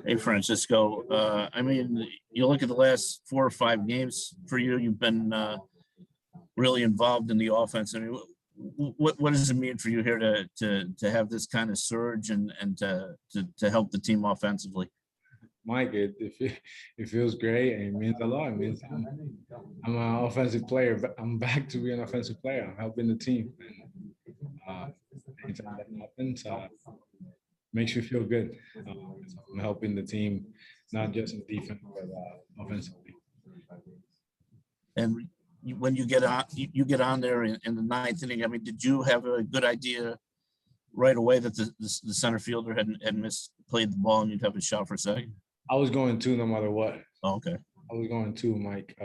Hey, Francisco. I mean, you look at the last 4 or 5 games for you. You've been really involved in the offense. I mean, what does it mean for you here to have this kind of surge and to help the team offensively? Mike, it feels great and it means a lot. It means I'm an offensive player. I'm back to be an offensive player. I'm helping the team. And, anytime that happens, makes you feel good. I'm helping the team, not just in defense, but offensively. And when you get on there in the ninth inning, I mean, did you have a good idea right away that the center fielder had misplayed the ball and you'd have a shot for second? I was going to no matter what. Oh, okay. I was going to, Mike.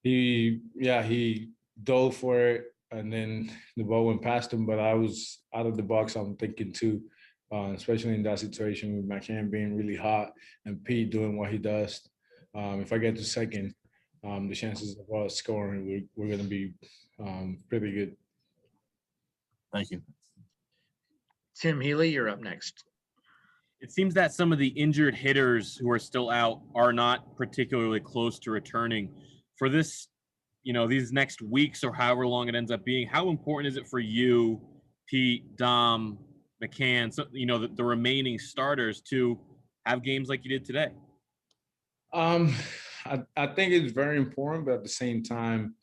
He dove for it, and then the ball went past him. But I was out of the box. I'm thinking too, especially in that situation with McCann being really hot and Pete doing what he does. If I get to second, the chances of us scoring we're going to be pretty good. Thank you. Tim Healy, you're up next. It seems that some of the injured hitters who are still out are not particularly close to returning. For this, these next weeks or however long it ends up being, how important is it for you, Pete, Dom, McCann, so, the remaining starters to have games like you did today? I think it's very important, but at the same time,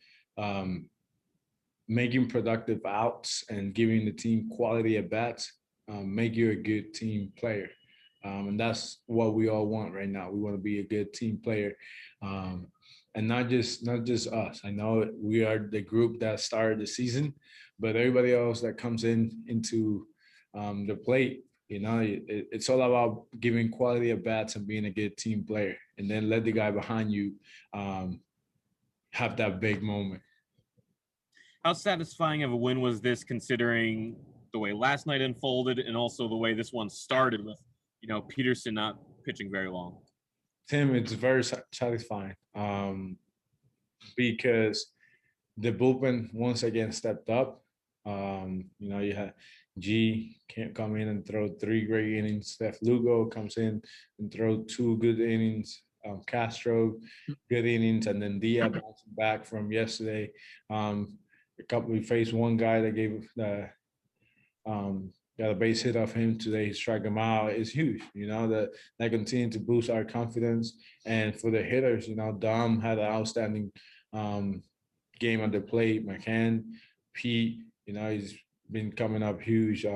making productive outs and giving the team quality at bats make you a good team player. And that's what we all want right now. We want to be a good team player, and not just us. I know we are the group that started the season, but everybody else that comes into the plate, it's all about giving quality at bats and being a good team player, and then let the guy behind you have that big moment. How satisfying of a win was this, considering the way last night unfolded and also the way this one started with, Peterson not pitching very long? Tim, it's very satisfying because the bullpen once again stepped up. You had G can't come in and throw 3 great innings. Steph Lugo comes in and throw 2 good innings. Castro, good innings, and then Dia bouncing back from yesterday. We faced one guy that gave got a base hit off him today. He struck him out. It's huge, that continue to boost our confidence. And for the hitters, Dom had an outstanding game at the plate. McCann, Pete, he's been coming up huge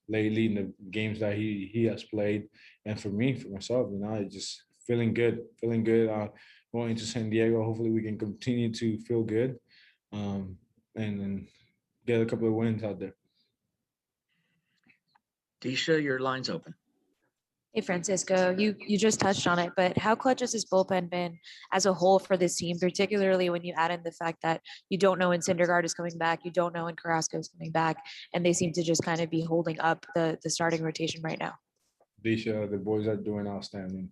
lately in the games that he has played. And for myself, it's just feeling good. Going to San Diego, hopefully we can continue to feel good and then get a couple of wins out there. Disha, your line's open. Hey, Francisco, you just touched on it, but how clutch has this bullpen been as a whole for this team, particularly when you add in the fact that you don't know when Syndergaard is coming back, you don't know when Carrasco is coming back, and they seem to just kind of be holding up the starting rotation right now? Disha, the boys are doing outstanding.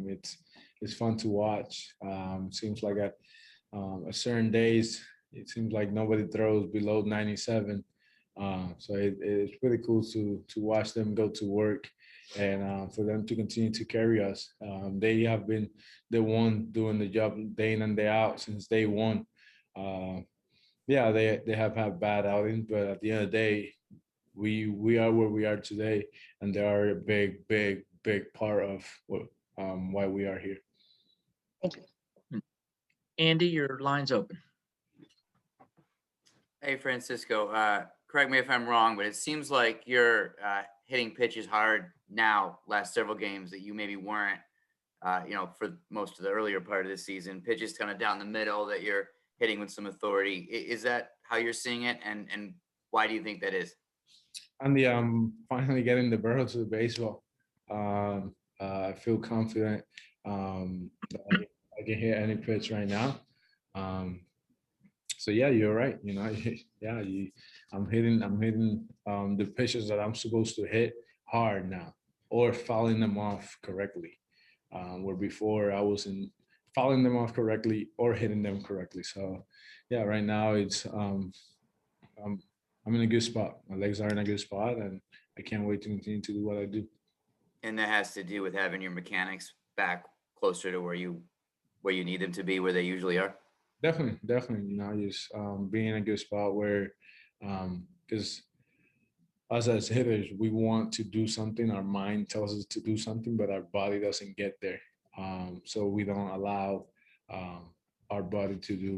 It's fun to watch. Seems like at certain days, it seems like nobody throws below 97. So it's pretty cool to watch them go to work and for them to continue to carry us. They have been the one doing the job day in and day out since day one. They have had bad outings, but at the end of the day, we are where we are today, and they are a big part of why we are here. Thank you. Andy, your line's open. Hey, Francisco. Correct me if I'm wrong, but it seems like you're hitting pitches hard now, last several games that you maybe weren't, for most of the earlier part of the season. Pitches kind of down the middle that you're hitting with some authority. Is that how you're seeing it? And why do you think that is? Andy, I'm finally getting the barrel to the baseball. I feel confident that I can hit any pitch right now. So yeah, you're right. I'm hitting the pitches that I'm supposed to hit hard now, or fouling them off correctly. Where before I wasn't fouling them off correctly or hitting them correctly. So yeah, right now it's I'm in a good spot. My legs are in a good spot, and I can't wait to continue to do what I do. And that has to do with having your mechanics back closer to where you need them to be, where they usually are. Definitely. You know, just being in a good spot where, because us as hitters, we want to do something. Our mind tells us to do something, but our body doesn't get there. So we don't allow our body to do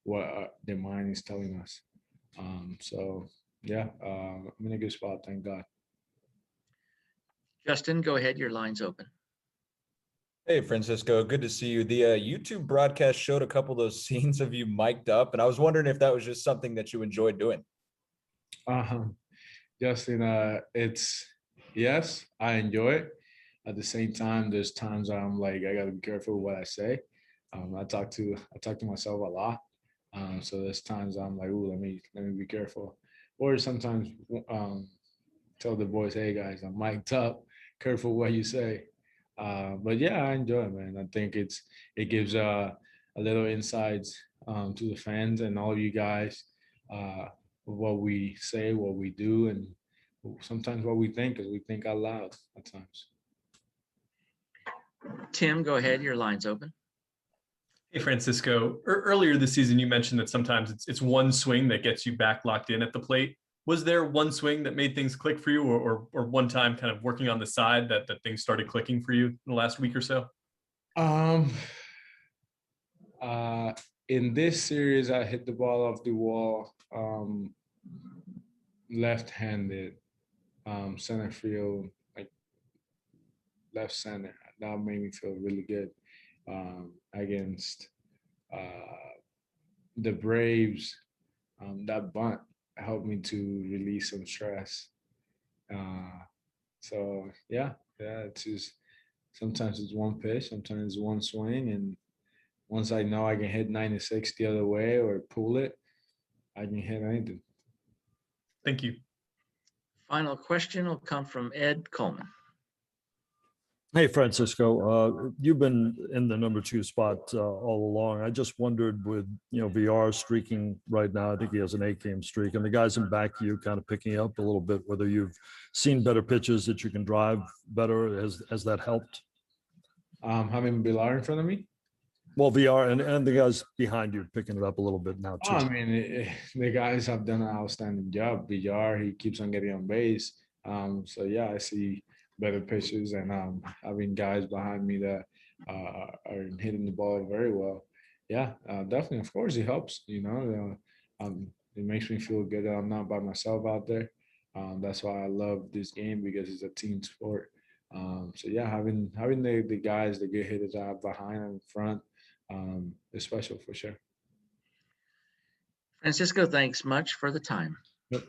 what the mind is telling us. So yeah, I'm in a good spot. Thank God. Justin, go ahead. Your line's open. Hey, Francisco, good to see you. The YouTube broadcast showed a couple of those scenes of you mic'd up, and I was wondering if that was just something that you enjoyed doing. Justin, it's yes, I enjoy it. At the same time, there's times I'm like, I gotta be careful what I say. I talk to myself a lot. So there's times I'm like, ooh, let me be careful. Or sometimes tell the boys, hey guys, I'm mic'd up. Careful what you say. But yeah, I enjoy it, man. I think it gives a little insights to the fans and all of you guys, what we say, what we do, and sometimes what we think, because we think out loud at times. Tim, go ahead. Your line's open. Hey, Francisco, earlier this season, you mentioned that sometimes it's one swing that gets you back locked in at the plate. Was there one swing that made things click for you, or one time kind of working on the side that things started clicking for you in the last week or so? In this series, I hit the ball off the wall, left-handed, center field, like left center. That made me feel really good against the Braves. That bunt helped me to release some stress. So yeah, it's just sometimes it's one pitch, sometimes it's one swing, and once I know I can hit 96 the other way or pull it, I can hit anything. Thank you. Final question will come from Ed Coleman. Hey, Francisco, you've been in the number 2 spot all along. I just wondered with, VR streaking right now, I think he has an 8-game streak, and the guys in back of you kind of picking up a little bit, whether you've seen better pitches that you can drive better, has that helped? Having Bilar in front of me? Well, VR and the guys behind you picking it up a little bit now too. I mean, the guys have done an outstanding job. Villar, he keeps on getting on base. So yeah, I see better pitches, and having guys behind me that are hitting the ball very well. Yeah, definitely. Of course, it helps. It makes me feel good that I'm not by myself out there. That's why I love this game, because it's a team sport. So yeah, having the guys, the good hitters I have behind and in front, is special for sure. Francisco, thanks much for the time. Yep.